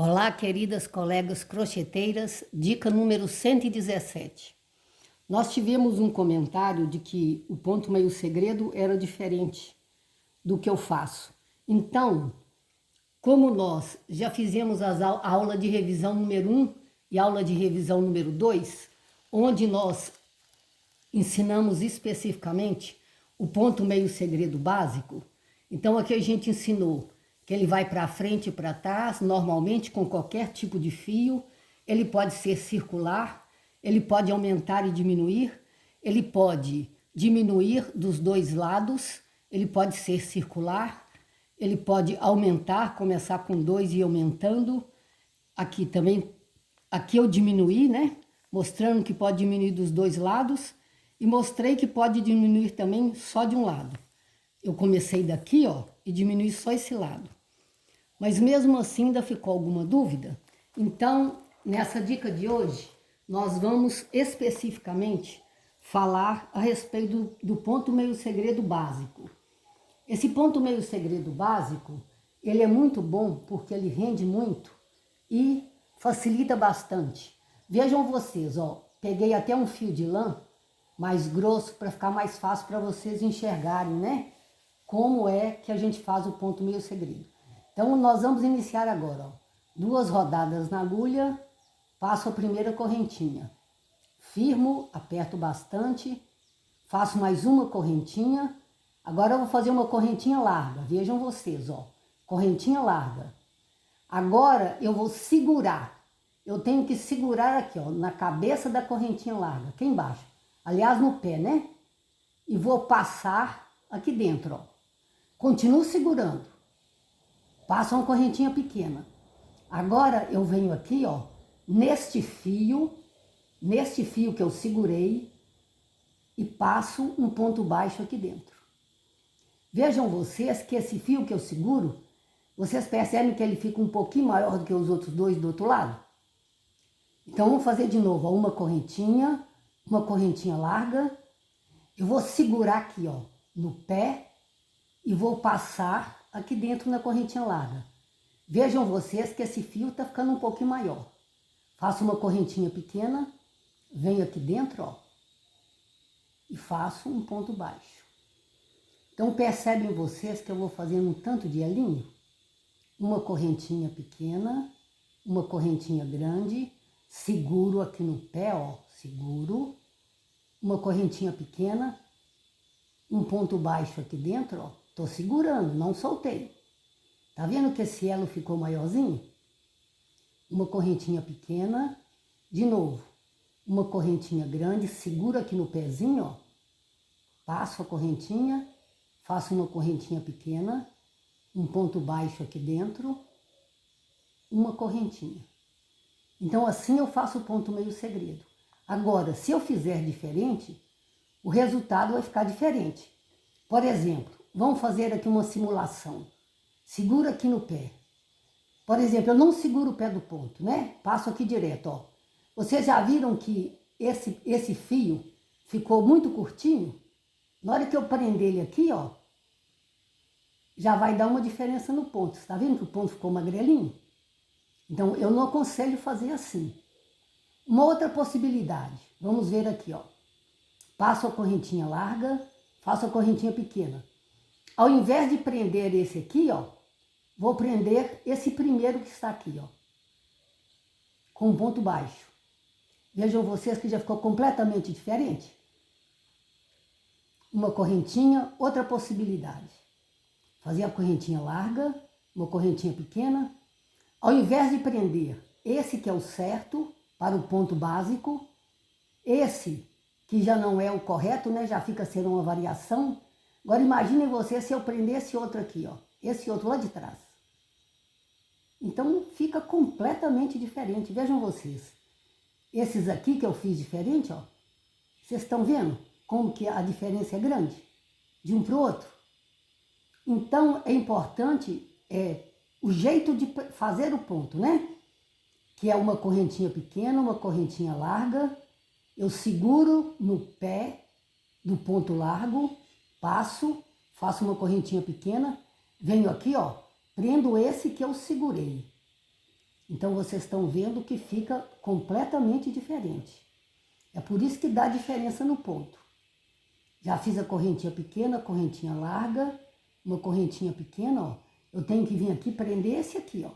Olá, queridas colegas crocheteiras, dica número 117. Nós tivemos um comentário de que o ponto meio segredo era diferente do que eu faço. Então, como nós já fizemos a aula de revisão número 1 e aula de revisão número 2, onde nós ensinamos especificamente o ponto meio segredo básico, então aqui a gente ensinou que ele vai para frente e para trás, normalmente com qualquer tipo de fio. Ele pode ser circular, ele pode aumentar e diminuir, ele pode diminuir dos dois lados, ele pode ser circular, ele pode aumentar, começar com 2 e ir aumentando. Aqui também, aqui eu diminuí, né? Mostrando que pode diminuir dos dois lados e mostrei que pode diminuir também só de um lado. Eu comecei daqui, ó, e diminui só esse lado. Mas mesmo assim ainda ficou alguma dúvida? Então, nessa dica de hoje, nós vamos especificamente falar a respeito do ponto meio segredo básico. Esse ponto meio segredo básico, ele é muito bom porque ele rende muito e facilita bastante. Vejam vocês, ó, peguei até um fio de lã mais grosso para ficar mais fácil para vocês enxergarem, né? Como é que a gente faz o ponto meio segredo. Então, nós vamos iniciar agora, ó. 2 rodadas na agulha, passo a primeira correntinha. Firmo, aperto bastante, faço mais uma correntinha. Agora eu vou fazer uma correntinha larga, vejam vocês, ó. Correntinha larga. Agora eu vou segurar. Eu tenho que segurar aqui, ó, na cabeça da correntinha larga, aqui embaixo. Aliás, no pé, né? E vou passar aqui dentro, ó. Continuo segurando. Passo uma correntinha pequena. Agora eu venho aqui, ó, neste fio que eu segurei e passo um ponto baixo aqui dentro. Vejam vocês que esse fio que eu seguro, vocês percebem que ele fica um pouquinho maior do que os outros dois do outro lado? Então vamos fazer de novo, ó, uma correntinha larga. Eu vou segurar aqui, ó, no pé e vou passar aqui dentro na correntinha larga. Vejam vocês que esse fio tá ficando um pouquinho maior. Faço uma correntinha pequena, venho aqui dentro, ó, e faço um ponto baixo. Então percebem vocês que eu vou fazendo um tanto de elinho? Uma correntinha pequena, uma correntinha grande, seguro aqui no pé, ó, seguro, uma correntinha pequena, um ponto baixo aqui dentro, ó, tô segurando, não soltei. Tá vendo que esse elo ficou maiorzinho? Uma correntinha pequena, de novo, uma correntinha grande, segura aqui no pezinho, ó, passo a correntinha, faço uma correntinha pequena, um ponto baixo aqui dentro, uma correntinha. Então assim eu faço o ponto meio segredo. Agora, se eu fizer diferente, o resultado vai ficar diferente. Por exemplo, vamos fazer aqui uma simulação. Segura aqui no pé. Por exemplo, eu não seguro o pé do ponto, né? Passo aqui direto, ó. Vocês já viram que esse fio ficou muito curtinho? Na hora que eu prender ele aqui, ó, já vai dar uma diferença no ponto. Você tá vendo que o ponto ficou magrelinho? Então, eu não aconselho fazer assim. Uma outra possibilidade, vamos ver aqui, ó. Passo a correntinha larga, faço a correntinha pequena. Ao invés de prender esse aqui, ó, vou prender esse primeiro que está aqui, ó, com um ponto baixo. Vejam vocês que já ficou completamente diferente. Uma correntinha, outra possibilidade. Fazer a correntinha larga, uma correntinha pequena. Ao invés de prender esse que é o certo para o ponto básico, esse que já não é o correto, né, já fica sendo uma variação. Agora imaginem vocês se eu prender esse outro aqui, ó, esse outro lá de trás. Então fica completamente diferente. Vejam vocês. Esses aqui que eu fiz diferente, ó. Vocês estão vendo como que a diferença é grande? De um para o outro. Então é importante o jeito de fazer o ponto, né? Que é uma correntinha pequena, uma correntinha larga. Eu seguro no pé do ponto largo, passo, faço uma correntinha pequena, venho aqui, ó, prendo esse que eu segurei. Então vocês estão vendo que fica completamente diferente. É por isso que dá diferença no ponto. Já fiz a correntinha pequena, correntinha larga, uma correntinha pequena, ó. Eu tenho que vir aqui prender esse aqui, ó.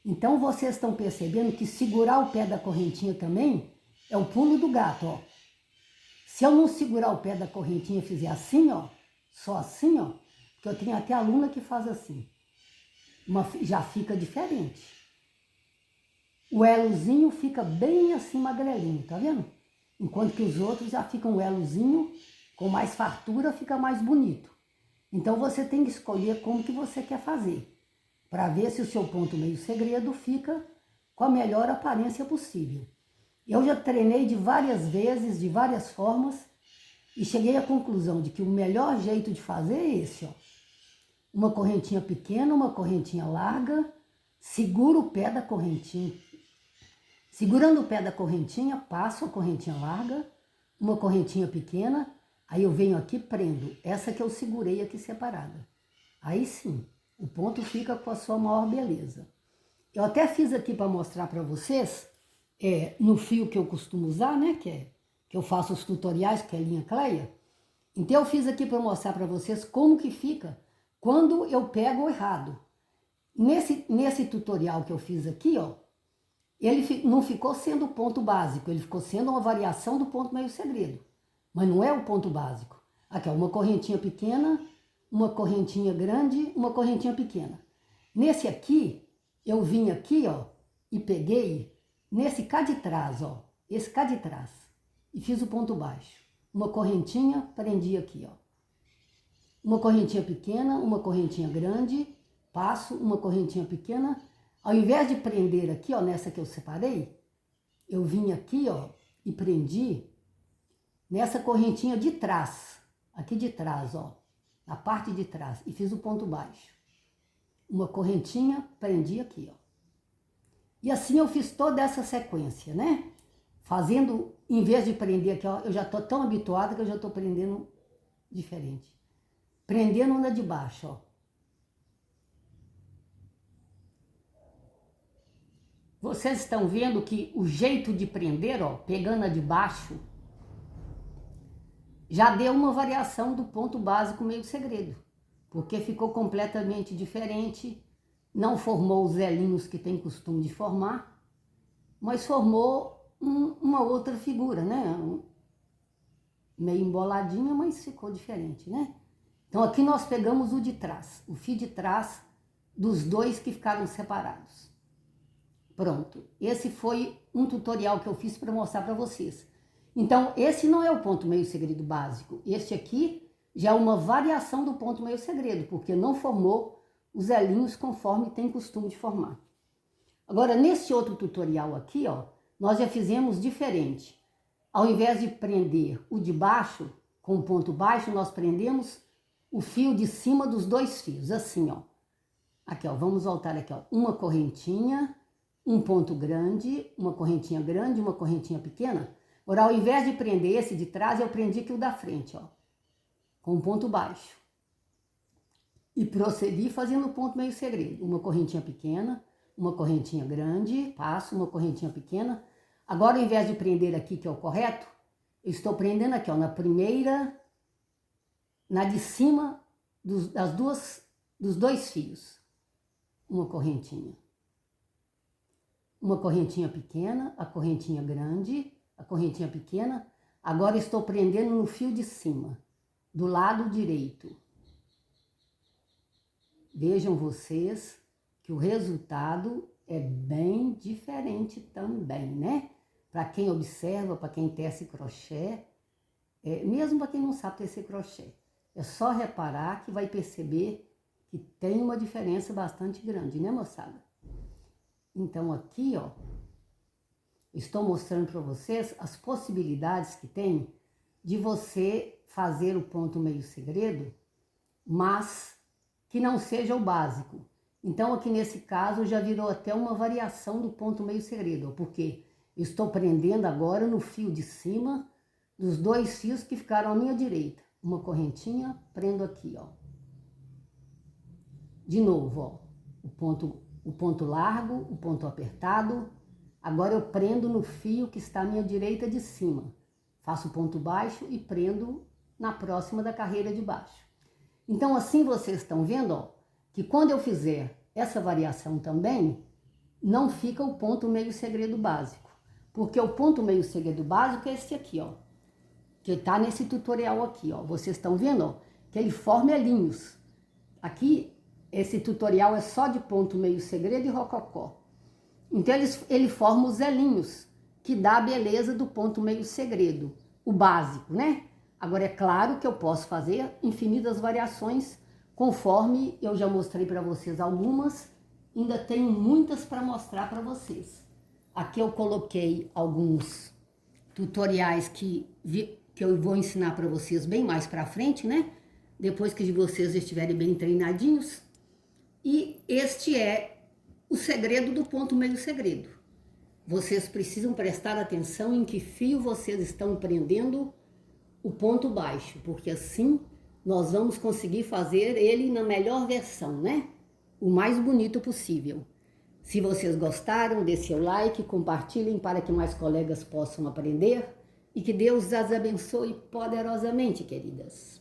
Então vocês estão percebendo que segurar o pé da correntinha também é o pulo do gato, ó. Se eu não segurar o pé da correntinha e fizer assim, ó, só assim, ó, porque eu tenho até aluna que faz assim, já fica diferente. O elozinho fica bem assim magrelinho, tá vendo? Enquanto que os outros já ficam um elozinho com mais fartura, fica mais bonito. Então você tem que escolher como que você quer fazer, para ver se o seu ponto meio segredo fica com a melhor aparência possível. Eu já treinei de várias vezes, de várias formas, e cheguei à conclusão de que o melhor jeito de fazer é esse, ó. Uma correntinha pequena, uma correntinha larga, segura o pé da correntinha. Segurando o pé da correntinha, passo a correntinha larga, uma correntinha pequena, aí eu venho aqui e prendo. Essa que eu segurei aqui separada. Aí sim, o ponto fica com a sua maior beleza. Eu até fiz aqui para mostrar para vocês, no fio que eu costumo usar, né, que eu faço os tutoriais, que é linha Cleia. Então eu fiz aqui para mostrar para vocês como que fica quando eu pego errado. Nesse tutorial que eu fiz aqui, ó, ele não ficou sendo o ponto básico, ele ficou sendo uma variação do ponto meio segredo. Mas não é o ponto básico. Aqui, ó, uma correntinha pequena, uma correntinha grande, uma correntinha pequena. Nesse aqui, eu vim aqui, ó, e peguei nesse cá de trás, ó, esse cá de trás, e fiz o ponto baixo. Uma correntinha, prendi aqui, ó. Uma correntinha pequena, uma correntinha grande, passo uma correntinha pequena. Ao invés de prender aqui, ó, nessa que eu separei, eu vim aqui, ó, e prendi nessa correntinha de trás, aqui de trás, ó, na parte de trás, e fiz o ponto baixo. Uma correntinha, prendi aqui, ó. E assim eu fiz toda essa sequência, né? Fazendo, em vez de prender aqui, ó, eu já tô tão habituada que eu já tô prendendo diferente. Prendendo na de baixo, ó. Vocês estão vendo que o jeito de prender, ó, pegando a de baixo, já deu uma variação do ponto básico meio segredo, porque ficou completamente diferente, não formou os elinhos que tem costume de formar, mas formou uma outra figura, né? Meio emboladinha, mas ficou diferente, né? Então aqui nós pegamos o de trás, o fio de trás dos dois que ficaram separados. Pronto, esse foi um tutorial que eu fiz para mostrar para vocês. Então, esse não é o ponto meio segredo básico. Este aqui já é uma variação do ponto meio segredo, porque não formou os elinhos conforme tem costume de formar. Agora, nesse outro tutorial aqui, ó, nós já fizemos diferente. Ao invés de prender o de baixo com o ponto baixo, nós prendemos o fio de cima dos dois fios, assim, ó. Aqui, ó, vamos voltar aqui, ó. Uma correntinha, um ponto grande, uma correntinha grande, uma correntinha pequena. Agora, ao invés de prender esse de trás, eu prendi aqui o da frente, ó, com um ponto baixo. E procedi fazendo o ponto meio segredo. Uma correntinha pequena, uma correntinha grande, passo, uma correntinha pequena. Agora, ao invés de prender aqui, que é o correto, eu estou prendendo aqui, ó, na primeira, na de cima dos dois fios. Uma correntinha. Uma correntinha pequena, a correntinha grande, a correntinha pequena. Agora estou prendendo no fio de cima, do lado direito. Vejam vocês que o resultado é bem diferente também, né? Para quem observa, para quem tece crochê, mesmo para quem não sabe tecer crochê, é só reparar que vai perceber que tem uma diferença bastante grande, né, moçada? Então aqui, ó, estou mostrando para vocês as possibilidades que tem de você fazer o ponto meio segredo, mas que não seja o básico. Então aqui nesse caso já virou até uma variação do ponto meio segredo, porque estou prendendo agora no fio de cima dos dois fios que ficaram à minha direita. Uma correntinha, prendo aqui, ó. De novo, ó, o ponto o ponto largo, o ponto apertado. Agora eu prendo no fio que está à minha direita de cima. Faço o ponto baixo e prendo na próxima da carreira de baixo. Então assim vocês estão vendo, ó, que quando eu fizer essa variação também, não fica o ponto meio segredo básico. Porque o ponto meio segredo básico é esse aqui, ó. Que está nesse tutorial aqui, ó. Vocês estão vendo, ó, que ele forma elinhos. Aqui, esse tutorial é só de ponto meio segredo e rococó. Então ele forma os elinhos, que dá a beleza do ponto meio segredo, o básico, né? Agora é claro que eu posso fazer infinitas variações, conforme eu já mostrei para vocês algumas, ainda tenho muitas para mostrar para vocês. Aqui eu coloquei alguns tutoriais que eu vou ensinar para vocês bem mais para frente, né? Depois que vocês estiverem bem treinadinhos. E este é o segredo do ponto meio segredo. Vocês precisam prestar atenção em que fio vocês estão prendendo o ponto baixo, porque assim nós vamos conseguir fazer ele na melhor versão, né? O mais bonito possível. Se vocês gostaram, dê seu like, compartilhem para que mais colegas possam aprender e que Deus as abençoe poderosamente, queridas.